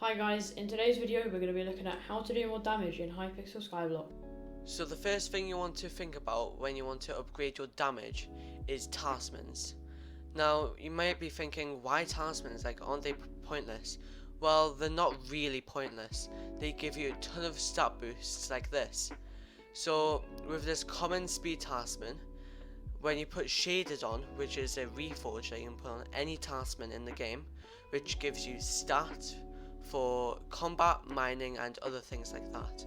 Hi guys, in today's video we're going to be looking at how to do more damage in Hypixel Skyblock. So the first thing you want to think about when you want to upgrade your damage is Talismans. Now you might be thinking, why Talismans? Like, aren't they pointless? Well, they're not really pointless. They give you a ton of stat boosts like this. So with this common speed talisman, when you put shaded on, which is a reforge that you can put on any talisman in the game, which gives you stat for combat, mining and other things like that.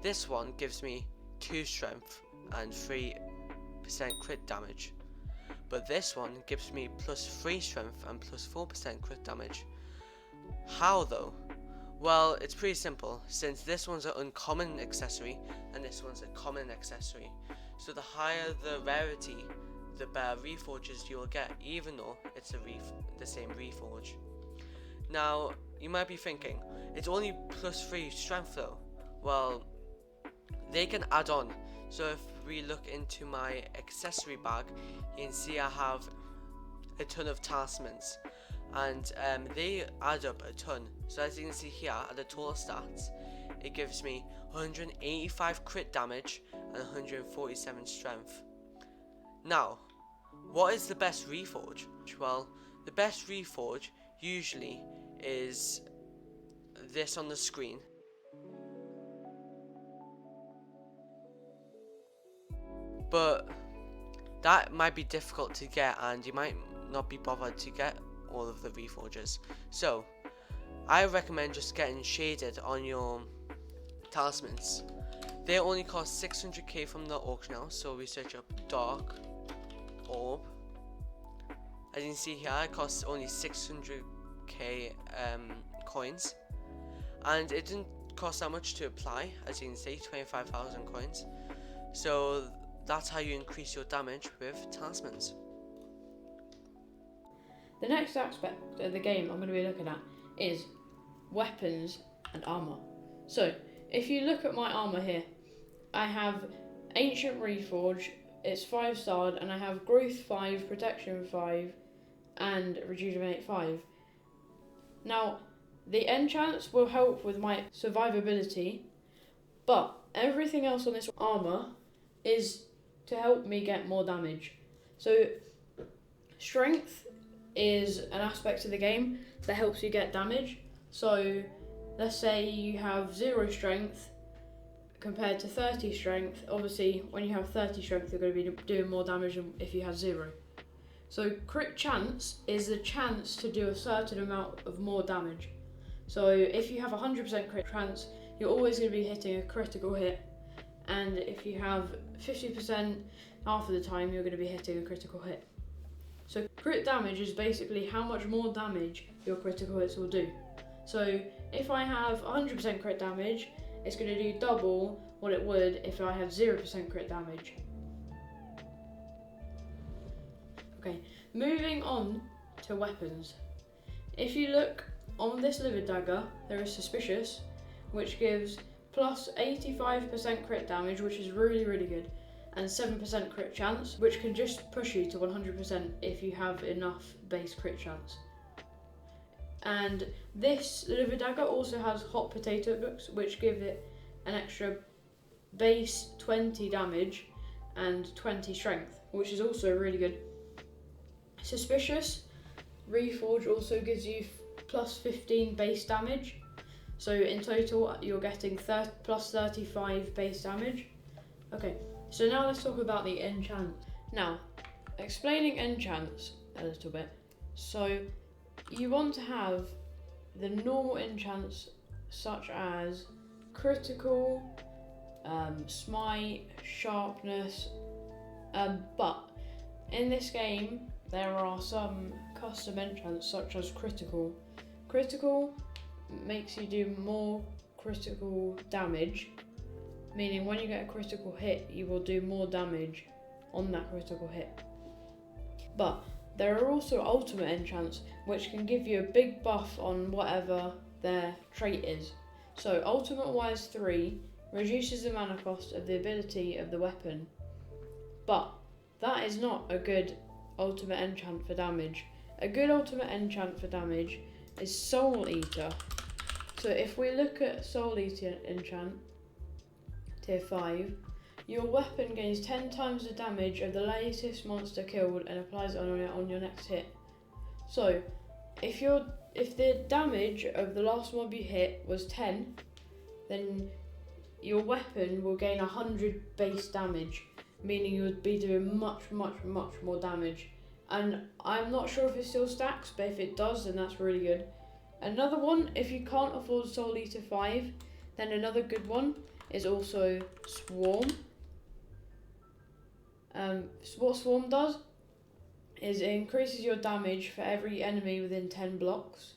This one gives me 2 strength and 3% crit damage, but this one gives me plus 3 strength and plus 4% crit damage. How though? Well, it's pretty simple, since this one's an uncommon accessory and this one's a common accessory. So the higher the rarity, the better reforges you will get, even though it's the same reforge. Now, you might be thinking, it's only plus 3 strength though. Well, they can add on. So if we look into my accessory bag, you can see I have a ton of talismans, and they add up a ton. So as you can see here at the total stats, it gives me 185 crit damage and 147 strength. Now, what is the best reforge? Well, the best reforge usually is this on the screen. But that might be difficult to get and you might not be bothered to get all of the reforges. So I recommend just getting shaded on your talismans. They only cost 600k from the auction house, so we search up dark orb. As you can see here, it costs only 600k coins, and it didn't cost that much to apply. As you can see, 25,000 coins. So that's how you increase your damage with talismans. The next aspect of the game I'm going to be looking at is weapons and armour. So if you look at my armour here, I have Ancient Reforge, it's 5-starred, and I have Growth 5, Protection 5 and Rejuvenate 5. Now, the enchants will help with my survivability, but everything else on this armour is to help me get more damage. So, strength is an aspect of the game that helps you get damage. So, let's say you have 0 strength compared to 30 strength. Obviously, when you have 30 strength, you're going to be doing more damage than if you have 0. So crit chance is the chance to do a certain amount of more damage. So if you have 100% crit chance, you're always going to be hitting a critical hit. And if you have 50%, half of the time you're going to be hitting a critical hit. So crit damage is basically how much more damage your critical hits will do. So if I have 100% crit damage, it's going to do double what it would if I have 0% crit damage. Okay, moving on to weapons. If you look on this liver dagger, there is Suspicious, which gives plus 85% crit damage, which is really good, and 7% crit chance, which can just push you to 100% if you have enough base crit chance. And this liver dagger also has Hot Potato books, which give it an extra base 20 damage and 20 strength, which is also really good. Suspicious Reforge also gives you plus 15 base damage, so in total you're getting plus 35 base damage. Okay, so now let's talk about the enchants. Now, explaining enchants a little bit. So you want to have the normal enchants such as critical, smite, sharpness, but in this game there are some custom enchants such as critical. Critical makes you do more critical damage, meaning when you get a critical hit you will do more damage on that critical hit. But there are also ultimate enchants which can give you a big buff on whatever their trait is. So ultimate wise 3 reduces the mana cost of the ability of the weapon, but that is not a good ultimate enchant for damage. A good ultimate enchant for damage is Soul Eater, So if we look at Soul Eater enchant, tier 5, your weapon gains 10 times the damage of the latest monster killed and applies it on your next hit. So if the damage of the last mob you hit was 10, then your weapon will gain 100 base damage, meaning you would be doing much more damage. And I'm not sure if it still stacks, but if it does, then that's really good. Another one, if you can't afford Soul Eater 5, then another good one is also Swarm. What Swarm does is it increases your damage for every enemy within 10 blocks.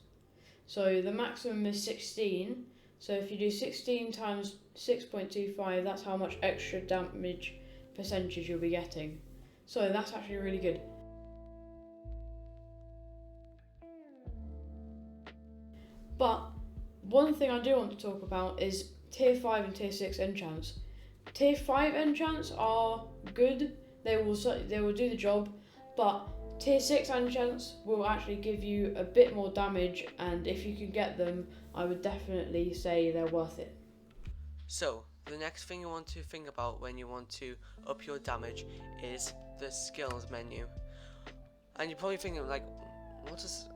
So the maximum is 16. So if you do 16 times 6.25, that's how much extra damage percentage you'll be getting. So that's actually really good. But one thing I do want to talk about is tier 5 and tier 6 enchants. Tier 5 enchants are good, they will do the job, but tier 6 enchants will actually give you a bit more damage, and if you can get them, I would definitely say they're worth it. So, the next thing you want to think about when you want to up your damage is the skills menu. And you're probably thinking like, what does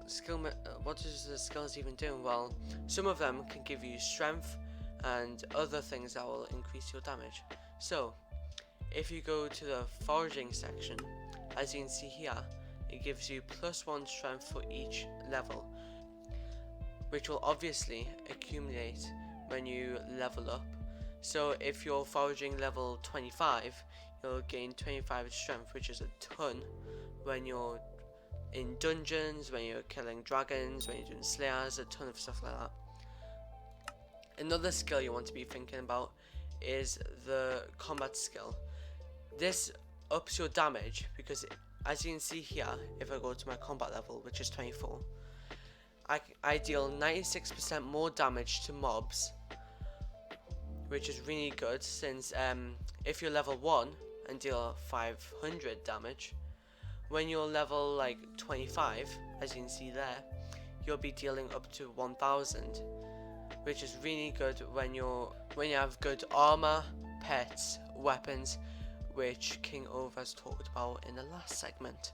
the skills even do? Well, some of them can give you strength and other things that will increase your damage. So, if you go to the foraging section, as you can see here, it gives you +1 strength for each level, which will obviously accumulate when you level up. So if you're foraging level 25, you'll gain 25 strength, which is a ton when you're in dungeons, when you're killing dragons, when you're doing slayers, a ton of stuff like that. Another skill you want to be thinking about is the combat skill. This ups your damage because, as you can see here, if I go to my combat level, which is 24, I deal 96% more damage to mobs, which is really good, since if you're level 1 and deal 500 damage, when you're level like 25, as you can see there, you'll be dealing up to 1000, which is really good when you have good armor, pets, weapons, which KingOverz talked about in the last segment.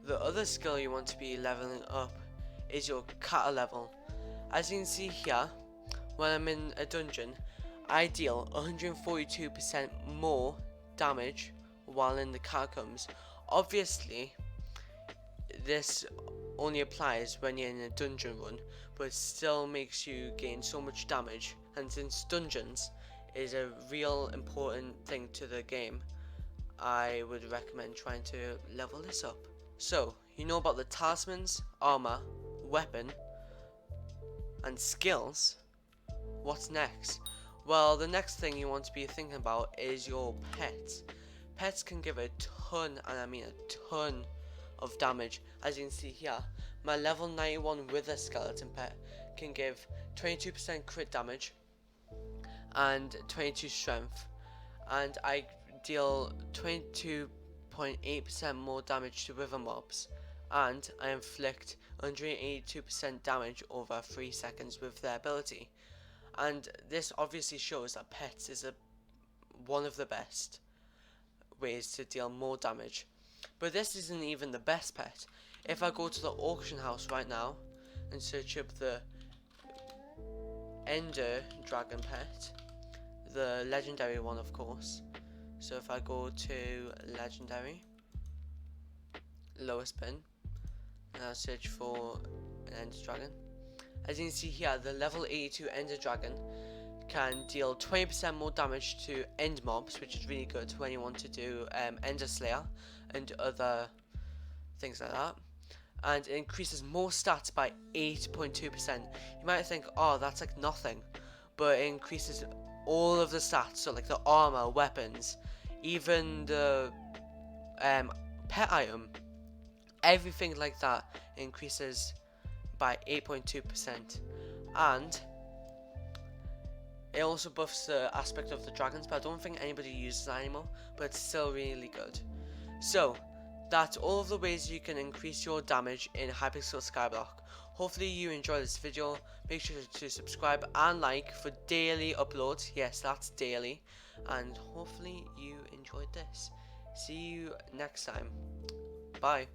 The other skill you want to be leveling up is your kata level. As you can see here, when I'm in a dungeon, I deal 142% more damage while in the catacombs. Obviously, this only applies when you're in a dungeon run, but it still makes you gain so much damage, and since dungeons is a real important thing to the game, I would recommend trying to level this up. So, you know about the talismans, armor, weapon, and skills. What's next? Well, the next thing you want to be thinking about is your pets. Pets can give a ton, and I mean a ton, of damage. As you can see here, my level 91 wither skeleton pet can give 22% crit damage and 22 strength, and I deal 22.8% more damage to wither mobs, and I inflict 182% damage over 3 seconds with their ability. And this obviously shows that pets is one of the best ways to deal more damage. But this isn't even the best pet. If I go to the auction house right now and search up the Ender Dragon pet, the legendary one of course. So if I go to legendary, lowest pin, and I search for an Ender Dragon, as you can see here, the level 82 Ender Dragon can deal 20% more damage to end mobs, which is really good when you want to do Ender Slayer and other things like that. And it increases more stats by 8.2%. You might think, oh, that's like nothing, but it increases all of the stats, so like the armor, weapons, even the pet item, everything like that increases by 8.2%. And it also buffs the aspect of the dragons, but I don't think anybody uses that anymore, but it's still really good. So that's all of the ways you can increase your damage in Hypixel Skyblock. Hopefully you enjoy this video. Make sure to subscribe and like for daily uploads. Yes, that's daily. And hopefully you enjoyed this. See you next time. Bye.